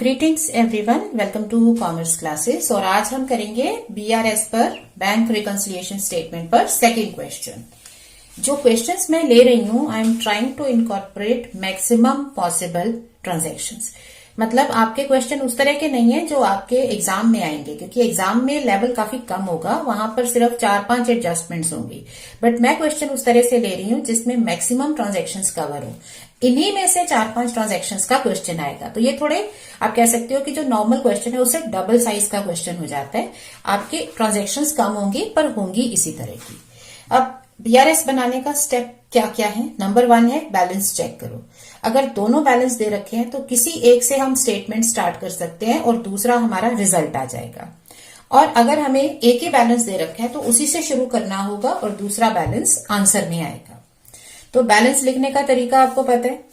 Greetings everyone, welcome to commerce classes. और आज हम करेंगे बीआरएस पर बैंक रिकंसिलिएशन स्टेटमेंट पर सेकंड क्वेश्चन। जो क्वेश्चंस मैं ले रही हूं, I am trying to incorporate maximum possible transactions. मतलब आपके क्वेश्चन उस तरह के नहीं है जो आपके एग्जाम में आएंगे, क्योंकि एग्जाम में लेवल काफी कम होगा, वहां पर सिर्फ 4-5 एडजस्टमेंट्स होंगी। बट मैं क्वेश्चन उस तरह से ले रही हूं जिसमें मैक्सिमम ट्रांजैक्शंस कवर हो। इन्हीं में से 4-5 ट्रांजैक्शंस का क्वेश्चन आएगा। तो ये थोड़े आप कह सकते हो कि जो नॉर्मल क्वेश्चन है उससे डबल साइज का क्वेश्चन हो जाता है। आपकी ट्रांजैक्शंस कम होंगी पर होंगी इसी तरह की। अब बीआरएस बनाने का स्टेप क्या क्या है? नंबर 1 है बैलेंस चेक करो। अगर दोनों बैलेंस दे रखे हैं तो किसी एक से हम स्टेटमेंट स्टार्ट कर सकते हैं और दूसरा हमारा रिजल्ट आ जाएगा। और अगर हमें एक ही बैलेंस दे रखा है तो उसी से शुरू करना होगा और दूसरा बैलेंस आंसर में आएगा। तो बैलेंस लिखने का तरीका आपको पता है।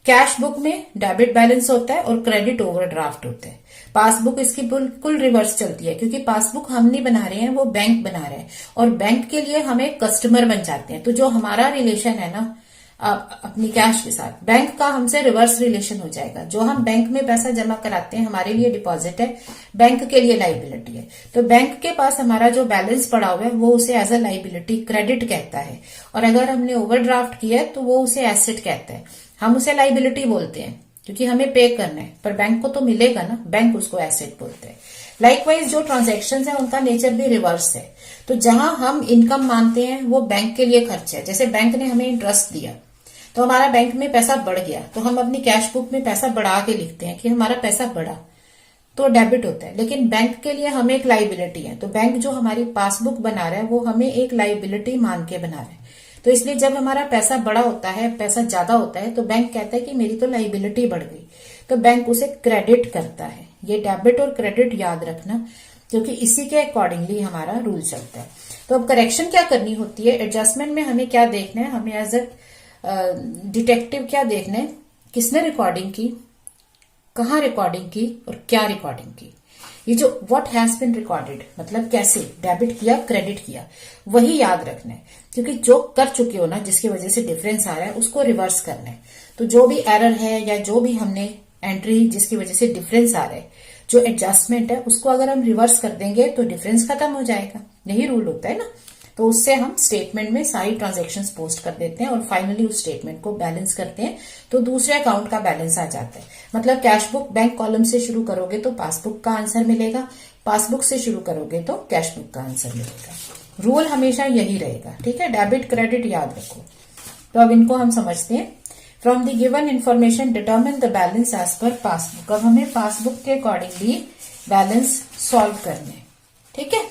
कैश बुक में डेबिट बैलेंस होता है और क्रेडिट ओवरड्राफ्ट होता है। पासबुक इसकी बिल्कुल रिवर्स चलती है, क्योंकि पासबुक हम नहीं बना रहे हैं, वो बैंक बना रहे हैं और बैंक के लिए हमें कस्टमर बन जाते हैं। तो जो हमारा रिलेशन है ना अपनी कैश के साथ, बैंक का हमसे रिवर्स रिलेशन हो जाएगा। जो हम बैंक में पैसा जमा कराते हैं हमारे लिए डिपॉजिट है, बैंक के लिए लाइबिलिटी है। तो बैंक के पास हमारा जो बैलेंस पड़ा हुआ है वो उसे एज अ लाइबिलिटी क्रेडिट कहता है, और अगर हमने ओवरड्राफ्ट किया है तो वो उसे एसेट कहता है। हम उसे लाइबिलिटी बोलते हैं क्योंकि हमें पे करना है, पर बैंक को तो मिलेगा ना, बैंक उसको एसेट बोलते हैं। लाइकवाइज जो ट्रांजैक्शंस है उनका नेचर भी रिवर्स है। तो जहां हम इनकम मानते हैं वो बैंक के लिए खर्च है। जैसे बैंक ने हमें इंटरेस्ट दिया तो हमारा बैंक में पैसा बढ़ गया, तो हम अपनी कैश बुक में पैसा बढ़ा के लिखते हैं कि हमारा पैसा बढ़ा, तो डेबिट होता है। लेकिन बैंक के लिए हमें एक लाइबिलिटी है, तो बैंक जो हमारी पासबुक बना रहा है वो हमें एक लाइबिलिटी मान के बना रहा है। तो इसलिए जब हमारा पैसा बड़ा होता है, पैसा ज्यादा होता है, तो बैंक कहता है कि मेरी तो लाइबिलिटी बढ़ गई, तो बैंक उसे क्रेडिट करता है। ये डेबिट और क्रेडिट याद रखना, क्योंकि इसी के अकॉर्डिंगली हमारा रूल चलता है। तो अब करेक्शन क्या करनी होती है? एडजस्टमेंट में हमें क्या देखना है? हमें एज अ डिटेक्टिव क्या देखना है? किसने रिकॉर्डिंग की, कहाँ रिकॉर्डिंग की और क्या रिकॉर्डिंग की। ये जो व्हाट हैज बीन रिकॉर्डेड मतलब कैसे डेबिट किया क्रेडिट किया, वही याद रखना है। क्योंकि जो कर चुके हो ना, जिसकी वजह से डिफरेंस आ रहा है, उसको रिवर्स करना है। तो जो भी एरर है या जो भी हमने एंट्री जिसकी वजह से डिफरेंस आ रहा है, जो एडजस्टमेंट है, उसको अगर हम रिवर्स कर देंगे तो डिफरेंस खत्म हो जाएगा। यही रूल होता है ना। तो उससे हम स्टेटमेंट में सारी ट्रांजैक्शंस पोस्ट कर देते हैं और फाइनली उस स्टेटमेंट को बैलेंस करते हैं, तो दूसरे अकाउंट का बैलेंस आ जाता है। मतलब कैश बुक बैंक कॉलम से शुरू करोगे तो पासबुक का आंसर मिलेगा, पासबुक से शुरू करोगे तो कैश बुक का आंसर मिलेगा। रूल हमेशा यही रहेगा, ठीक है। डेबिट क्रेडिट याद रखो। तो अब इनको हम समझते हैं। From the given information determine the balance as per passbook. अब हमें पासबुक के अकॉर्डिंगली बैलेंस सॉल्व करने, ठीक है।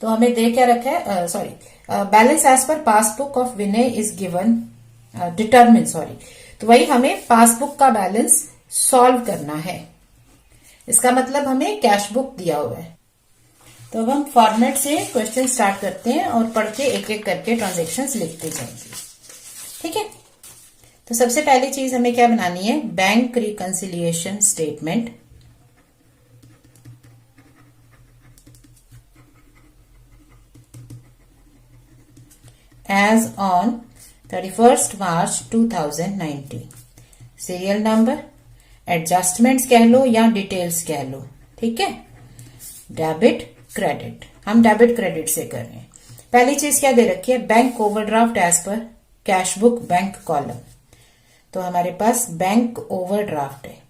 तो हमें दे क्या रखा है? Balance as per passbook of Vinay is given determine, तो वही हमें पासबुक का बैलेंस सॉल्व करना है। इसका मतलब हमें कैश बुक दिया हुआ है। तो अब हम फॉर्मेट से क्वेश्चन स्टार्ट करते हैं और पढ़ के एक एक करके ट्रांजेक्शन्स लिखते जाएंगे, ठीक है। तो सबसे पहली चीज हमें क्या बनानी है? Bank reconciliation statement as on 31st March 2019। Serial number, adjustments कह लो या डिटेल्स कह लो, ठीक है। डेबिट क्रेडिट, हम डेबिट क्रेडिट से कर रहे हैं। पहली चीज क्या दे रखी है? Bank overdraft as per cash book bank column. तो हमारे पास बैंक ओवरड्राफ्ट है।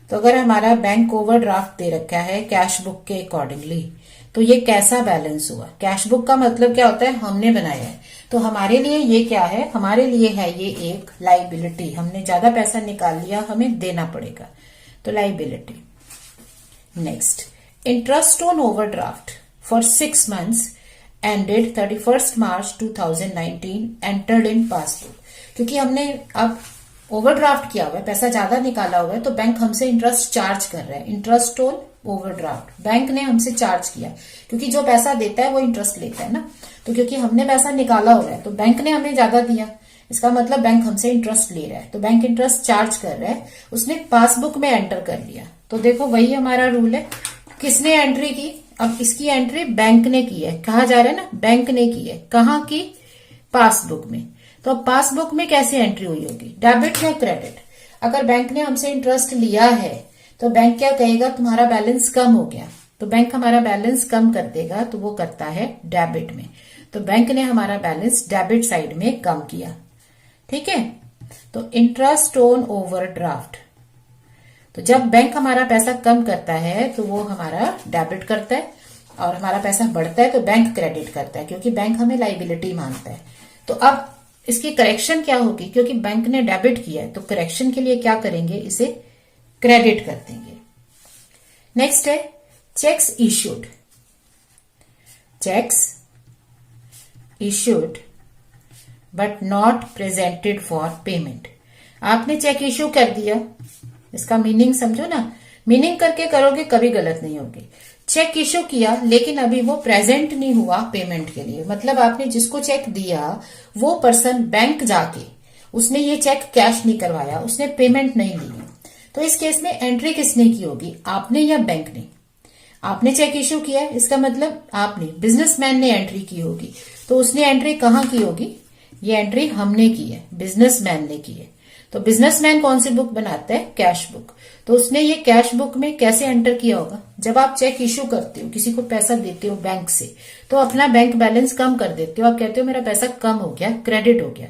तो अगर हमारा बैंक ओवरड्राफ्ट दे रखा है कैश बुक के अकॉर्डिंगली, तो ये कैसा बैलेंस हुआ? कैश बुक का मतलब क्या होता है? हमने बनाया है। तो हमारे लिए ये क्या है? हमारे लिए है ये एक लाइबिलिटी। हमने ज्यादा पैसा निकाल लिया, हमें देना पड़ेगा, तो liability. Next, interest on overdraft for 6 months ended 31st March 2019 entered in passbook. क्योंकि हमने अब ओवरड्राफ्ट किया हुआ है, पैसा ज्यादा निकाला हुआ है, तो बैंक हमसे इंटरेस्ट चार्ज कर रहा है। इंटरेस्ट ऑन ओवरड्राफ्ट बैंक ने हमसे चार्ज किया, क्योंकि जो पैसा देता है वो इंटरेस्ट लेता है ना। तो क्योंकि हमने पैसा निकाला हुआ है तो बैंक ने हमें ज्यादा दिया, इसका मतलब बैंक हमसे इंटरेस्ट ले रहा है, तो बैंक इंटरेस्ट चार्ज कर रहा है। उसने पासबुक में एंटर कर लिया। तो देखो वही हमारा रूल है। किसने एंट्री की? अब इसकी एंट्री बैंक ने की है। कहा जा रहा है ना, बैंक ने की है। कहाँ की? पासबुक में। तो अब पासबुक में कैसे एंट्री हुई होगी? डेबिट या क्रेडिट? अगर बैंक ने हमसे इंटरेस्ट लिया है तो बैंक क्या कहेगा, तुम्हारा बैलेंस कम हो गया। तो बैंक हमारा बैलेंस कम कर देगा, तो वो करता है डेबिट में। तो बैंक ने हमारा बैलेंस डेबिट साइड में कम किया। ठीक है, तो इंटरेस्ट ऑन ओवरड्राफ्ट, तो जब बैंक हमारा पैसा कम करता है तो वो हमारा डेबिट करता है, और हमारा पैसा बढ़ता है तो बैंक क्रेडिट करता है, क्योंकि बैंक हमें लाइबिलिटी मानता है। तो अब इसकी करेक्शन क्या होगी, क्योंकि बैंक ने डेबिट किया है तो करेक्शन के लिए क्या करेंगे, इसे क्रेडिट कर देंगे। नेक्स्ट है checks issued. Checks issued but not presented for payment. आपने चेक इश्यू कर दिया, इसका मीनिंग समझो ना, मीनिंग करके करोगे कभी गलत नहीं होगी। चेक इश्यू किया लेकिन अभी वो प्रेजेंट नहीं हुआ पेमेंट के लिए, मतलब आपने जिसको चेक दिया वो पर्सन बैंक जाके उसने ये चेक कैश नहीं करवाया, उसने पेमेंट नहीं ली। तो इस केस में एंट्री किसने की होगी, आपने या बैंक ने। आपने चेक इश्यू किया, इसका मतलब आपने, बिजनेसमैन ने एंट्री की होगी। तो उसने एंट्री कहाँ की होगी, ये एंट्री हमने की है, बिजनेसमैन ने की है। तो बिजनेसमैन कौन सी बुक बनाता है, कैश बुक। तो उसने ये कैश बुक में कैसे एंटर किया होगा, जब आप चेक इश्यू करते हो, किसी को पैसा देते हो बैंक से, तो अपना बैंक बैलेंस कम कर देते हो। आप कहते हो मेरा पैसा कम हो गया, क्रेडिट हो गया।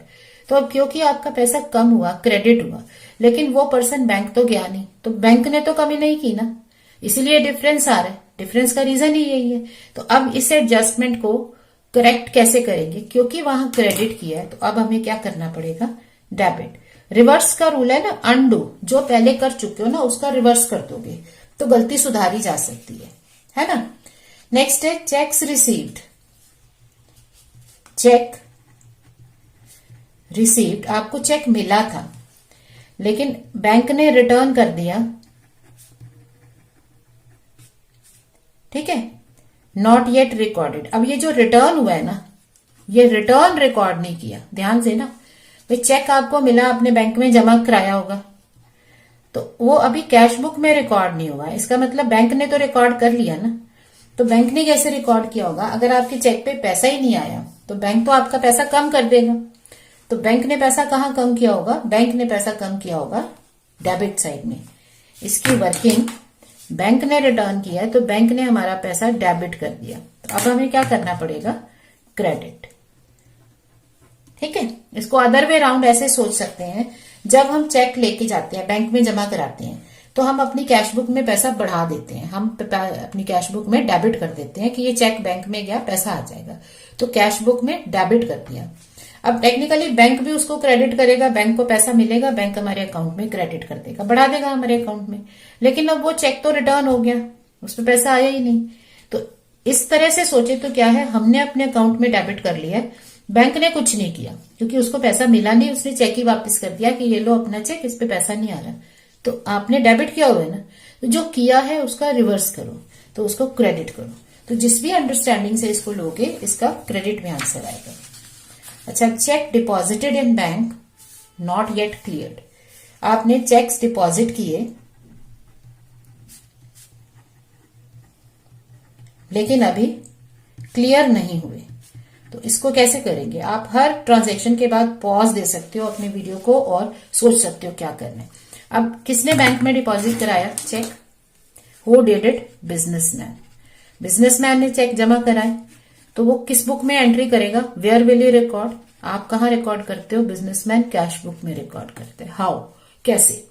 तो अब क्योंकि आपका पैसा कम हुआ, क्रेडिट हुआ, लेकिन वो पर्सन बैंक तो गया नहीं, तो बैंक ने तो कमी नहीं की ना, इसीलिए डिफरेंस आ रहा है। डिफरेंस का रीजन ही यही है। तो अब इस एडजस्टमेंट को करेक्ट कैसे करेंगे, क्योंकि वहां क्रेडिट किया है तो अब हमें क्या करना पड़ेगा, डेबिट। रिवर्स का रूल है ना, अनडू, जो पहले कर चुके हो ना उसका रिवर्स कर दोगे तो गलती सुधारी जा सकती है ना। नेक्स्ट है चेक्स रिसीव्ड। चेक रिसीव्ड, आपको चेक मिला था लेकिन बैंक ने रिटर्न कर दिया, ठीक है, नॉट येट रिकॉर्डेड। अब ये जो रिटर्न हुआ है ना, ये रिटर्न रिकॉर्ड नहीं किया, ध्यान से ना। भाई चेक आपको मिला, आपने बैंक में जमा कराया होगा, तो वो अभी कैश बुक में रिकॉर्ड नहीं हुआ, इसका मतलब बैंक ने तो रिकॉर्ड कर लिया ना। तो बैंक ने कैसे रिकॉर्ड किया होगा, अगर आपके चेक पे पैसा ही नहीं आया तो बैंक तो आपका पैसा कम कर देगा। तो बैंक ने पैसा कहाँ कम किया होगा, बैंक ने पैसा कम किया होगा डेबिट साइड में। इसकी वर्किंग, बैंक ने रिटर्न किया है तो बैंक ने हमारा पैसा डेबिट कर दिया। तो अब हमें क्या करना पड़ेगा, क्रेडिट। ठीक है, इसको अदर वे राउंड ऐसे सोच सकते हैं, जब हम चेक लेके जाते हैं बैंक में जमा कराते हैं तो हम अपनी कैश बुक में पैसा बढ़ा देते हैं, हम अपनी कैश बुक में डेबिट कर देते हैं कि ये चेक बैंक में गया, पैसा आ जाएगा। तो कैश बुक में डेबिट कर दिया। अब टेक्निकली बैंक भी उसको क्रेडिट करेगा, बैंक को पैसा मिलेगा, बैंक हमारे अकाउंट में क्रेडिट कर देगा, बढ़ा देगा हमारे अकाउंट में। लेकिन अब वो चेक तो रिटर्न हो गया, उस पर पैसा आया ही नहीं। तो इस तरह से सोचे तो क्या है, हमने अपने अकाउंट में डेबिट कर लिया है, बैंक ने कुछ नहीं किया क्योंकि उसको पैसा मिला नहीं, उसने चेक ही वापस कर दिया कि ये लो अपना चेक, इस पे पैसा नहीं आ रहा। तो आपने डेबिट किया हुआ है ना, तो जो किया है उसका रिवर्स करो, तो उसको क्रेडिट करो। तो जिस भी अंडरस्टैंडिंग से इसको लोगे, इसका क्रेडिट में आंसर आएगा। अच्छा, check deposited in bank not yet cleared. आपने चेक्स डिपॉजिट किए लेकिन अभी क्लियर नहीं हुए, तो इसको कैसे करेंगे। आप हर ट्रांजैक्शन के बाद पॉज दे सकते हो अपने वीडियो को और सोच सकते हो क्या करना है। अब किसने बैंक में डिपॉजिट कराया cheque, who did it, businessman. Businessman ने चेक जमा कराए, तो वो किस बुक में एंट्री करेगा, वेयर विल यू रिकॉर्ड। आप कहाँ रिकॉर्ड करते हो, बिजनेसमैन कैश बुक में रिकॉर्ड करते हैं। हाउ, कैसे।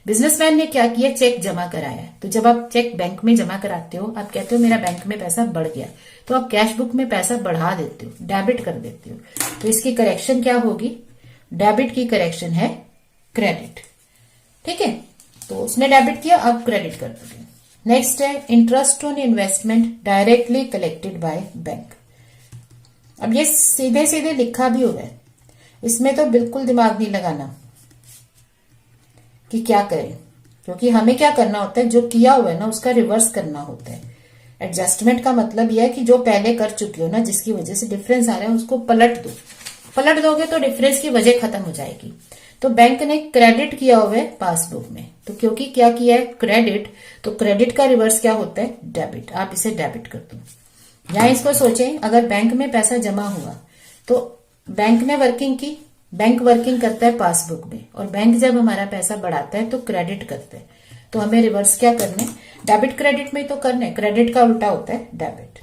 बिजनेसमैन ने क्या किया, चेक जमा कराया। तो जब आप चेक बैंक में जमा कराते हो, आप कहते हो मेरा बैंक में पैसा बढ़ गया, तो आप कैश बुक में पैसा बढ़ा देते हो, डेबिट कर देते हो। तो इसकी करेक्शन क्या होगी, डेबिट की करेक्शन है क्रेडिट। ठीक है, तो उसने डेबिट किया, अब क्रेडिट कर दोगे। नेक्स्ट है interest on investment directly collected by bank. अब ये सीधे सीधे लिखा भी हुआ है, इसमें तो बिल्कुल दिमाग नहीं लगाना कि क्या करें, क्योंकि हमें क्या करना होता है, जो किया हुआ है ना उसका रिवर्स करना होता है। एडजस्टमेंट का मतलब यह है कि जो पहले कर चुके हो ना, जिसकी वजह से डिफरेंस आ रहा है, उसको पलट दो। पलट दोगे तो डिफरेंस की वजह खत्म हो जाएगी। तो बैंक ने क्रेडिट किया हुआ है पासबुक में, तो क्योंकि क्या किया है, क्रेडिट, तो क्रेडिट का रिवर्स क्या होता है, डेबिट। आप इसे डेबिट कर दो। या इसको सोचें, अगर बैंक में पैसा जमा हुआ तो बैंक ने वर्किंग की, बैंक वर्किंग करता है पासबुक में, और बैंक जब हमारा पैसा बढ़ाता है तो क्रेडिट करता है। तो हमें रिवर्स क्या करना है, डेबिट क्रेडिट में तो करना है, क्रेडिट का उल्टा होता है डेबिट।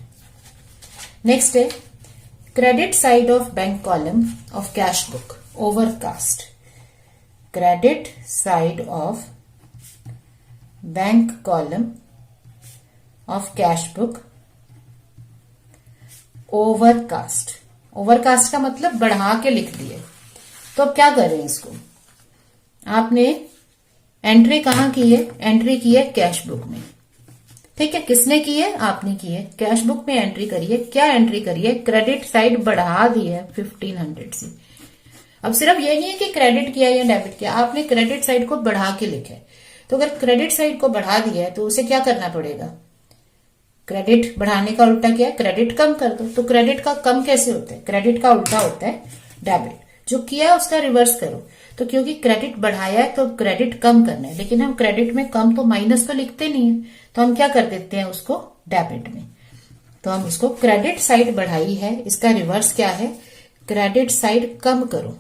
नेक्स्ट है credit side of bank column of cash book overcast. Credit side of bank column of cash book overcast. Overcast का मतलब बढ़ा के लिख दिए। तो अब क्या करें इसको, आपने एंट्री कहां की है, एंट्री की है कैश बुक में, ठीक है। किसने की है, आपने की है, कैश बुक में एंट्री करिए। क्या एंट्री करिए, क्रेडिट साइड बढ़ा दी है 1500 से। अब सिर्फ ये नहीं है कि क्रेडिट किया या डेबिट किया, आपने क्रेडिट साइड को बढ़ा के लिखा है। तो अगर क्रेडिट साइड को बढ़ा दिया है तो उसे क्या करना पड़ेगा, क्रेडिट बढ़ाने का उल्टा क्या है, क्रेडिट कम कर दो। तो क्रेडिट का कम कैसे होता है, क्रेडिट का उल्टा होता है डेबिट। जो किया उसका रिवर्स करो। तो क्योंकि क्रेडिट बढ़ाया है तो क्रेडिट कम करना है, लेकिन हम क्रेडिट में कम तो माइनस तो लिखते नहीं है, तो हम क्या कर देते हैं उसको डेबिट में। तो हम उसको क्रेडिट साइड बढ़ाई है, इसका रिवर्स क्या है, क्रेडिट साइड कम करो।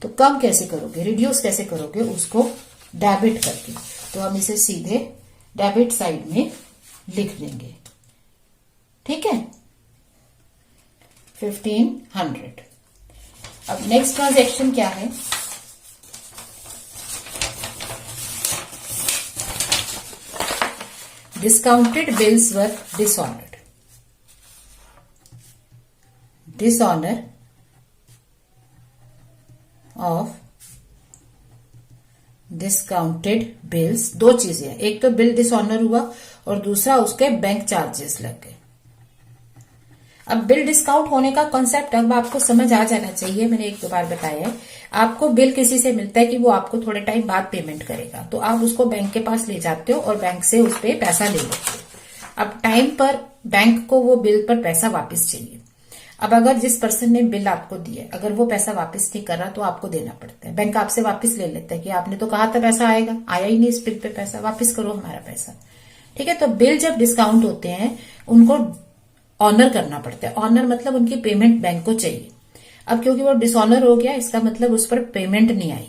तो कम कैसे करोगे, रिड्यूस कैसे करोगे, उसको डेबिट करके। तो हम इसे सीधे डेबिट साइड में लिख देंगे, ठीक है, 1500। अब नेक्स्ट ट्रांजेक्शन क्या है, discounted bills were dishonored. Dishonor of discounted bills, दो चीजें हैं, एक तो बिल डिसऑनर हुआ और दूसरा उसके बैंक चार्जेस लग गए। अब बिल डिस्काउंट होने का कॉन्सेप्ट अब आपको समझ आ जाना चाहिए। मैंने एक दो बार बताया है, आपको बिल किसी से मिलता है कि वो आपको थोड़े टाइम बाद पेमेंट करेगा, तो आप उसको बैंक के पास ले जाते हो और बैंक से उस पर पैसा ले लेते हो। अब टाइम पर बैंक को वो बिल पर पैसा वापस चाहिए। अब अगर जिस पर्सन ने बिल आपको दिया, अगर वो पैसा वापस नहीं कर रहा तो आपको देना पड़ता है। बैंक आपसे वापस ले लेता है कि आपने तो कहा था पैसा आएगा, आया ही नहीं इस बिल पे पैसा, वापस करो हमारा पैसा, ठीक है। तो बिल जब डिस्काउंट होते हैं उनको ऑनर करना पड़ता है। ऑनर मतलब उनकी पेमेंट बैंक को चाहिए। अब क्योंकि वो डिसऑनर हो गया, इसका मतलब उस पर पेमेंट नहीं आई,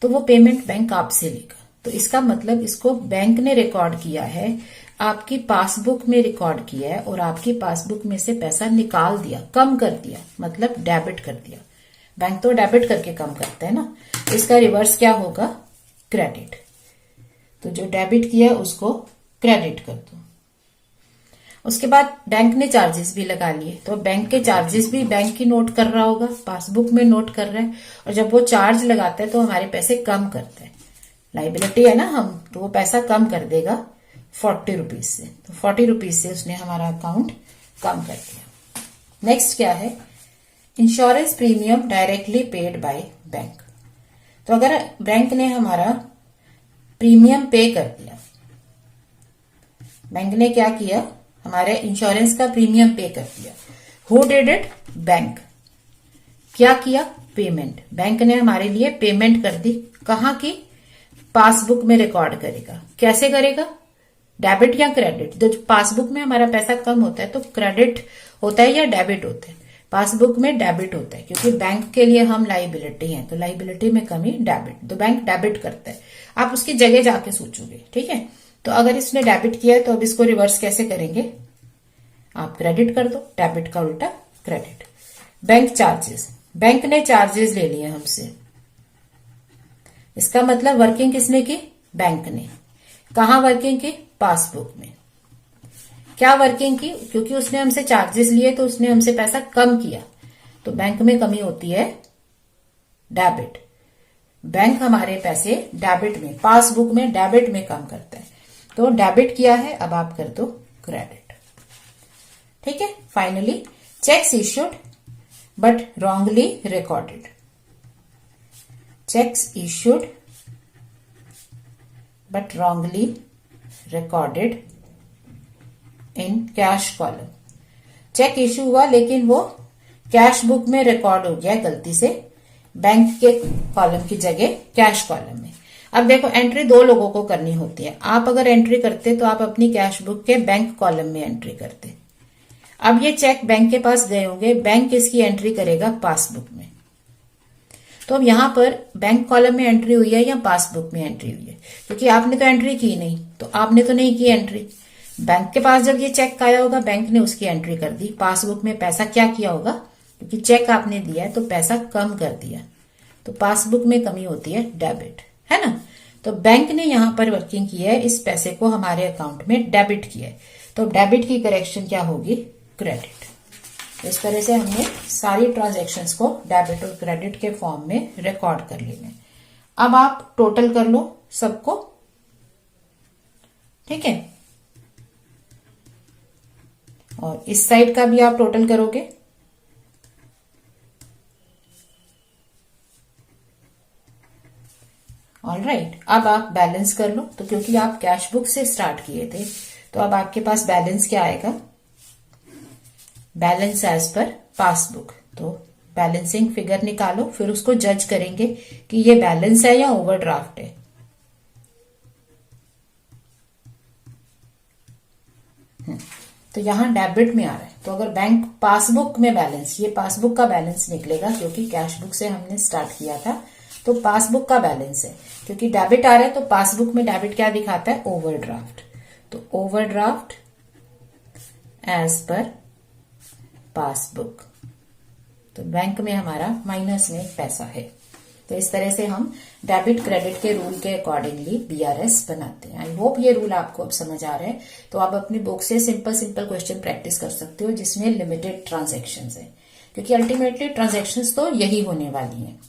तो वो पेमेंट बैंक आपसे लेगा। तो इसका मतलब इसको बैंक ने रिकॉर्ड किया है, आपकी पासबुक में रिकॉर्ड किया है और आपकी पासबुक में से पैसा निकाल दिया, कम कर दिया, मतलब डेबिट कर दिया। बैंक तो डेबिट करके कम करता है ना, तो इसका रिवर्स क्या होगा, क्रेडिट। तो जो डेबिट किया उसको क्रेडिट कर दो। उसके बाद बैंक ने चार्जेस भी लगा लिए, तो बैंक के चार्जेस भी बैंक की नोट कर रहा होगा, पासबुक में नोट कर रहा है, और जब वो चार्ज लगाता है तो हमारे पैसे कम करता है। लाइबिलिटी है ना हम, तो वो पैसा कम कर देगा 40 रुपीज से। तो 40 रुपीज से उसने हमारा अकाउंट कम कर दिया। नेक्स्ट क्या है, insurance premium directly paid by bank. तो अगर बैंक ने हमारा प्रीमियम पे कर दिया, बैंक ने क्या किया, हमारे इंश्योरेंस का प्रीमियम पे कर दिया। Who did it, bank. क्या किया, पेमेंट। बैंक ने हमारे लिए पेमेंट कर दी, कहां की, पासबुक में रिकॉर्ड करेगा। कैसे करेगा, डेबिट या क्रेडिट। जो पासबुक में हमारा पैसा कम होता है तो क्रेडिट होता है या डेबिट होता है, पासबुक में डेबिट होता है, क्योंकि बैंक के लिए हम लाइबिलिटी हैं, तो लाइबिलिटी में कमी डेबिट, तो बैंक डेबिट करता है। आप उसकी जगह जाके सोचोगे, ठीक है। तो अगर इसने डेबिट किया है तो अब इसको रिवर्स कैसे करेंगे, आप क्रेडिट कर दो, डेबिट का उल्टा क्रेडिट। बैंक चार्जेस, बैंक ने चार्जेस ले लिए हमसे, इसका मतलब वर्किंग किसने की, बैंक ने। कहां वर्किंग की, पासबुक में। क्या वर्किंग की, क्योंकि उसने हमसे चार्जेस लिए तो उसने हमसे पैसा कम किया, तो बैंक में कमी होती है डेबिट। बैंक हमारे पैसे डेबिट में, पासबुक में डेबिट में कम करता है, तो डेबिट किया है, अब आप कर दो क्रेडिट, ठीक है। Finally cheques issued but wrongly recorded. Cheques issued but wrongly recorded in cash column. Cheque issue हुआ लेकिन वो कैश बुक में रिकॉर्ड हो गया गलती से, बैंक के कॉलम की जगह कैश कॉलम में। अब देखो एंट्री दो लोगों को करनी होती है। आप अगर एंट्री करते तो आप अपनी कैश बुक के बैंक कॉलम में एंट्री करते। अब ये चेक बैंक के पास गए होंगे, बैंक इसकी एंट्री करेगा पासबुक में। तो अब यहाँ पर बैंक कॉलम में एंट्री हुई है या पासबुक में एंट्री हुई है, क्योंकि आपने तो एंट्री की नहीं, तो आपने तो नहीं की एंट्री। बैंक के पास जब ये चेक आया होगा, बैंक ने उसकी एंट्री कर दी। पासबुक में पैसा क्या किया होगा, क्योंकि चेक आपने दिया है तो पैसा कम कर दिया, तो पासबुक में कमी होती है डेबिट, है ना। तो बैंक ने यहाँ पर वर्किंग की है, इस पैसे को हमारे अकाउंट में डेबिट किया है, तो डेबिट की करेक्शन क्या होगी, क्रेडिट। इस तरह से हमने सारी ट्रांजैक्शंस को डेबिट और क्रेडिट के फॉर्म में रिकॉर्ड कर लेने। अब आप टोटल कर लो सबको, ठीक है, और इस साइड का भी आप टोटल करोगे। ऑलराइट, अब आप बैलेंस कर लो। तो क्योंकि आप कैश बुक से स्टार्ट किए थे, तो अब आपके पास बैलेंस क्या आएगा, बैलेंस एज पर पासबुक। तो बैलेंसिंग फिगर निकालो, फिर उसको जज करेंगे कि ये बैलेंस है या ओवरड्राफ्ट है। तो यहां डेबिट में आ रहा है, तो अगर बैंक पासबुक में बैलेंस, ये पासबुक का बैलेंस निकलेगा, क्योंकि कैश बुक से हमने स्टार्ट किया था, तो पासबुक का बैलेंस है। क्योंकि डेबिट आ रहा है तो पासबुक में डेबिट क्या दिखाता है, ओवरड्राफ्ट। तो ओवरड्राफ्ट एज पर पासबुक, तो बैंक में हमारा माइनस में पैसा है। तो इस तरह से हम डेबिट क्रेडिट के रूल के अकॉर्डिंगली बीआरएस बनाते हैं। आई होप ये रूल आपको अब समझ आ रहे हैं। तो आप अपनी बुक से सिंपल सिंपल क्वेश्चन प्रैक्टिस कर सकते हो जिसमें लिमिटेड ट्रांजैक्शंस है, क्योंकि अल्टीमेटली ट्रांजैक्शंस तो यही होने वाली हैं।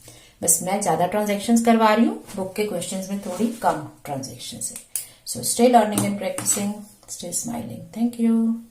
बस मैं ज्यादा ट्रांजैक्शंस करवा रही हूँ, बुक के क्वेश्चंस में थोड़ी कम ट्रांजैक्शंस है। So stay learning and practising, stay smiling. Thank you.